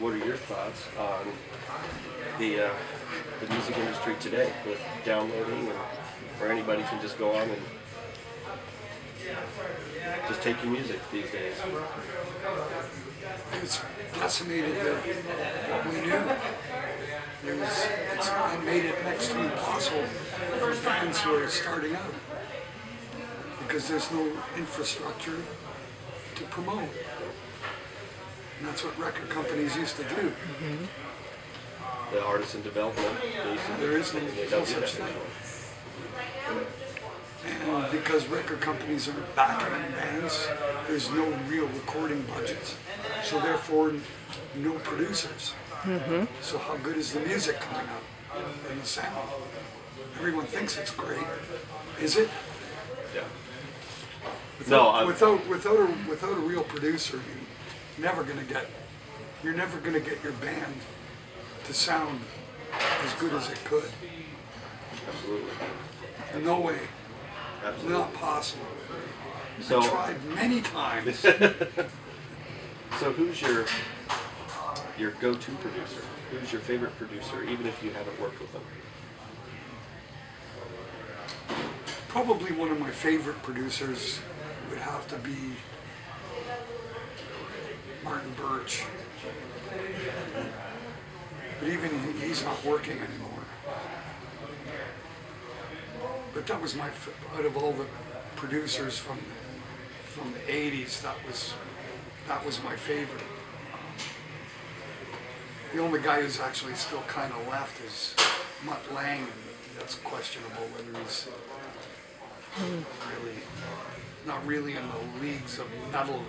what are your thoughts on the music industry today with downloading, and where anybody can just go on and just take your music these days? It's decimated what we knew. It made it next to impossible for bands who are starting out because there's no infrastructure to promote. And that's what record companies used to do. The artisan development. There is no such thing. And because record companies aren't backing bands, there's no real recording budgets. So therefore, no producers. So how good is the music coming up and the sound? Everyone thinks it's great. Is it? Yeah. Without a real producer, you're never gonna get your band to sound as good as it could. Absolutely. No way. Absolutely. Not possible. So, I tried many times. So who's your go-to producer? Who's your favorite producer, even if you haven't worked with them? Probably one of my favorite producers would have to be Martin Birch. But even he's not working anymore. But that was out of all the producers from the 80s, that was my favorite. The only guy who's actually still kind of left is Mutt Lange, and that's questionable whether he's not really in the leagues of metal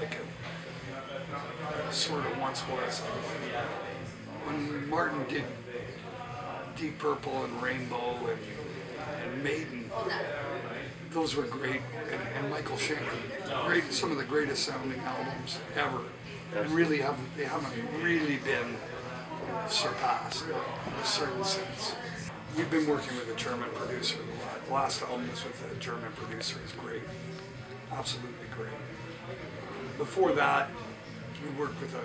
like it sort of once was. When Martin did Deep Purple and Rainbow and Maiden, those were great, and Michael Schenker, some of the greatest sounding albums ever, and they haven't really been surpassed in a certain sense. We've been working with a German producer a lot. The last album was with a German producer. He's great, absolutely great. Before that, we worked with a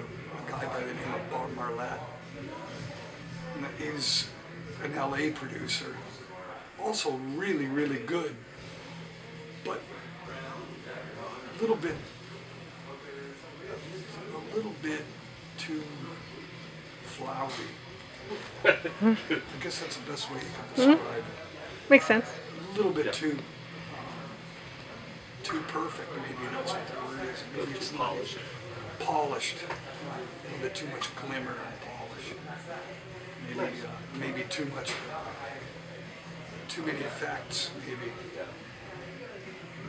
guy by the name of Bob Marlette. And he's an LA producer, also really, really good, but a little bit too flowery. I guess that's the best way you can describe it. Makes sense. A little bit too perfect, maybe that's what the word is. Maybe it's polished. Polished. A little bit too much glimmer and polish. Maybe too many effects,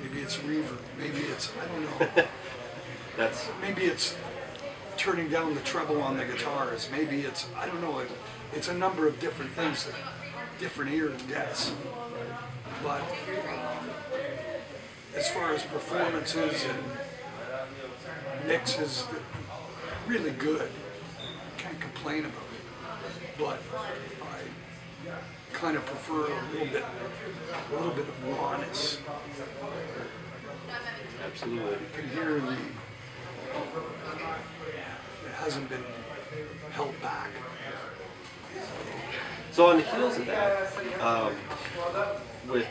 maybe it's reverb, maybe it's, I don't know. Maybe it's turning down the treble on the guitars, maybe it's, I don't know, it's a number of different things that different ears gets. But as far as performances and mixes, really good. Can't complain about it. But I kind of prefer a little bit of rawness. Absolutely. You can hear it hasn't been held back. So on the heels of that, with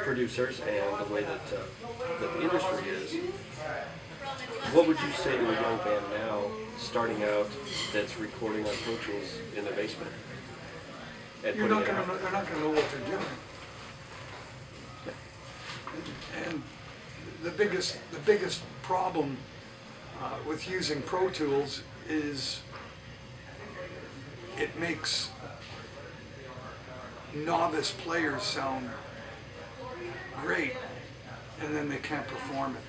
producers and the way that the industry is, what would you say to a young band now starting out that's recording on Pro Tools in their basement? And They're not going to know what they're doing. And the biggest problem with using Pro Tools is it makes novice players sound great, and then they can't perform it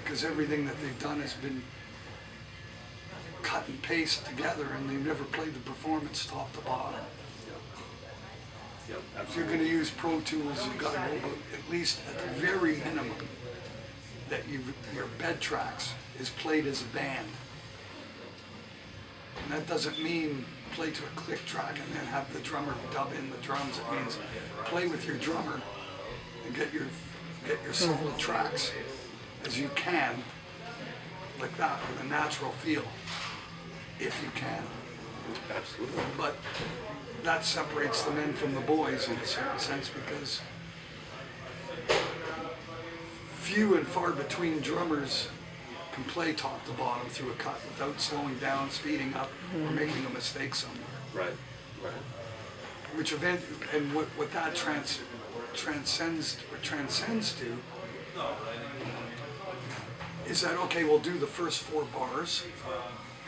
because everything that they've done has been cut and paste together, and they've never played the performance top to bottom. Yep, if you're going to use Pro Tools, you've got to know at least at the very minimum that your bed tracks is played as a band. And that doesn't mean play to a click track and then have the drummer dub in the drums. It means play with your drummer and get your solid tracks as you can, like that with a natural feel, if you can. Absolutely. But that separates the men from the boys in a certain sense, because few and far between drummers can play top to bottom through a cut without slowing down, speeding up, or making a mistake somewhere. Right, right. Which event, and what that transcends to is that, okay, we'll do the first 4 bars,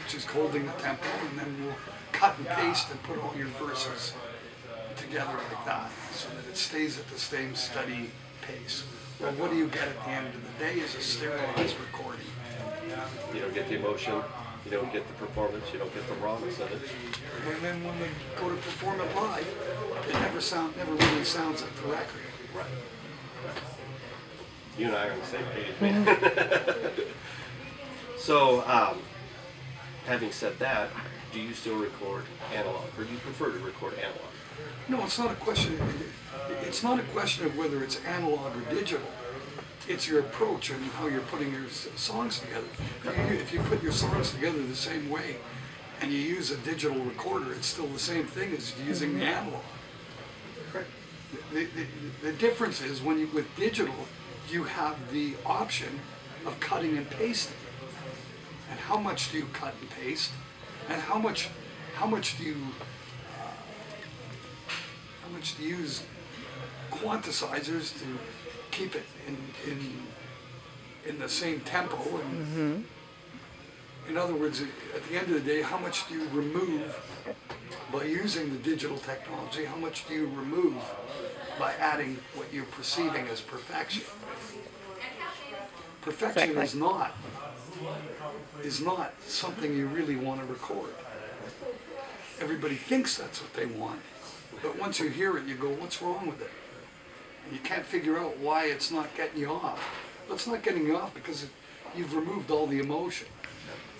which is holding the tempo, and then we'll cut and paste and put all your verses together like that, so that it stays at the same steady pace. Well, what do you get at the end of the day is a sterilized recording. You don't get the emotion, you don't get the performance, you don't get the rawness of it. And then when they go to perform it live, it never really sounds like the record. Right. You and I are on the same page, man. So, having said that, do you still record analog, or do you prefer to record analog? No, it's not a question. It's not a question of whether it's analog or digital. It's your approach and how you're putting your songs together. If you put your songs together the same way, and you use a digital recorder, it's still the same thing as using the analog. The difference is with digital, you have the option of cutting and pasting. And how much do you cut and paste? And how much do you use quantizers to keep it in the same tempo? And in other words, at the end of the day, how much do you remove by using the digital technology? How much do you remove by adding what you're perceiving as perfection? Perfection is not something you really want to record. Everybody thinks that's what they want, but once you hear it, you go, what's wrong with it? And you can't figure out why it's not getting you off. Well, it's not getting you off because you've removed all the emotion.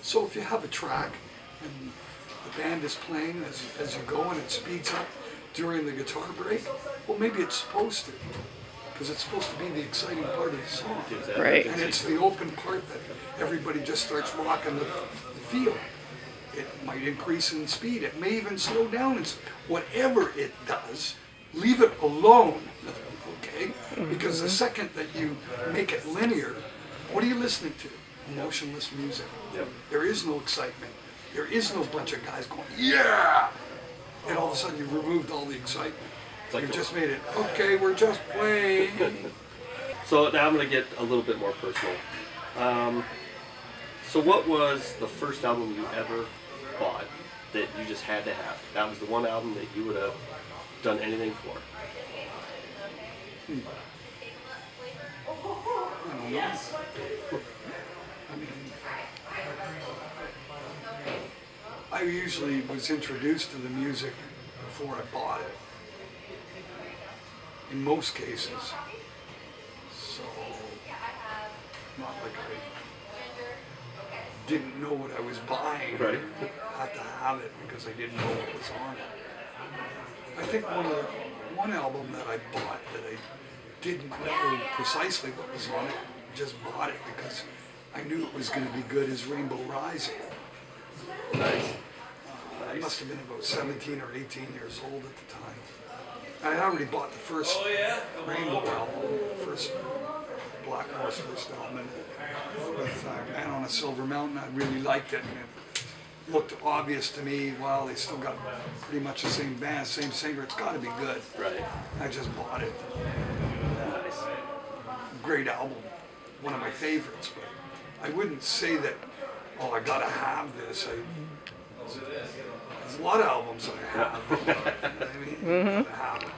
So if you have a track and the band is playing as you go and it speeds up during the guitar break, well, maybe it's supposed to, because it's supposed to be the exciting part of the song. Right. And it's the open part that everybody just starts rocking the field. It might increase in speed. It may even slow down. It's whatever it does, leave it alone, okay? Because the second that you make it linear, what are you listening to? Emotionless music. Yep. There is no excitement. There is no bunch of guys going, yeah! And all of a sudden you've removed all the excitement. Like You've just made it, okay, we're just playing. So now I'm going to get a little bit more personal. So what was the first album you ever bought that you just had to have? That was the one album that you would have done anything for? I don't know. I mean, I usually was introduced to the music before I bought it. In most cases. So, not like I didn't know what I was buying. Right. I had to have it because I didn't know what was on it. I think one album that I bought that I didn't know precisely what was on it, just bought it because I knew it was going to be good, is Rainbow Rising. Nice. I must have been about 17 or 18 years old at the time. I had already bought the first Rainbow album, first Blackmore's first album, with Man on a Silver Mountain. I really liked it, and it looked obvious to me, well, they still got pretty much the same band, same singer, it's got to be good. Right. I just bought it. Nice. Great album, one of my favorites, but I wouldn't say that, oh, I gotta have this. There's a lot of albums I have. I mean, I have it.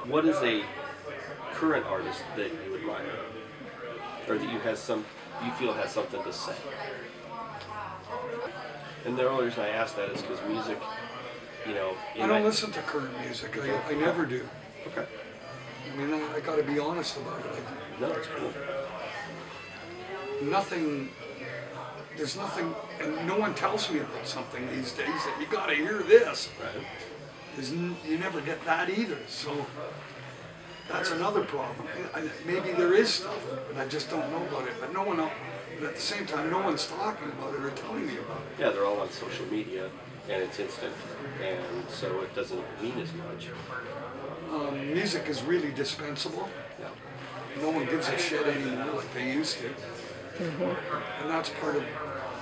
What is a current artist that you admire, or that you feel has something to say? And the only reason I ask that is because music, you know. I don't listen to current music. I never do. Okay. I mean, I got to be honest about it. No, it's cool. There's nothing, and no one tells me about something these days that you got to hear this. Right. You never get that either. So that's another problem. Maybe there is stuff, but I just don't know about it. But no But at the same time, no one's talking about it or telling me about it. Yeah, they're all on social media, and it's instant, and so it doesn't mean as much. Music is really dispensable. Yeah. No one gives a shit anymore like they used to. And that's part of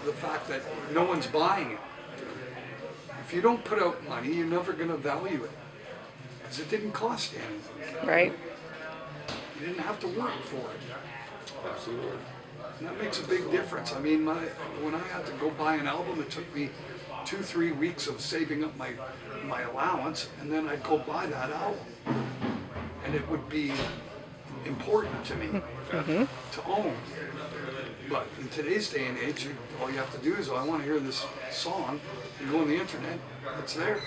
the fact that no one's buying it. If you don't put out money, you're never going to value it. Because it didn't cost you anything. Right. You didn't have to work for it. Absolutely. And that makes a big difference. I mean, when I had to go buy an album, it took me 2-3 weeks of saving up my allowance, and then I'd go buy that album. And it would be important to me to own. But in today's day and age, all you have to do is, oh, I want to hear this song, you go on the internet, it's there.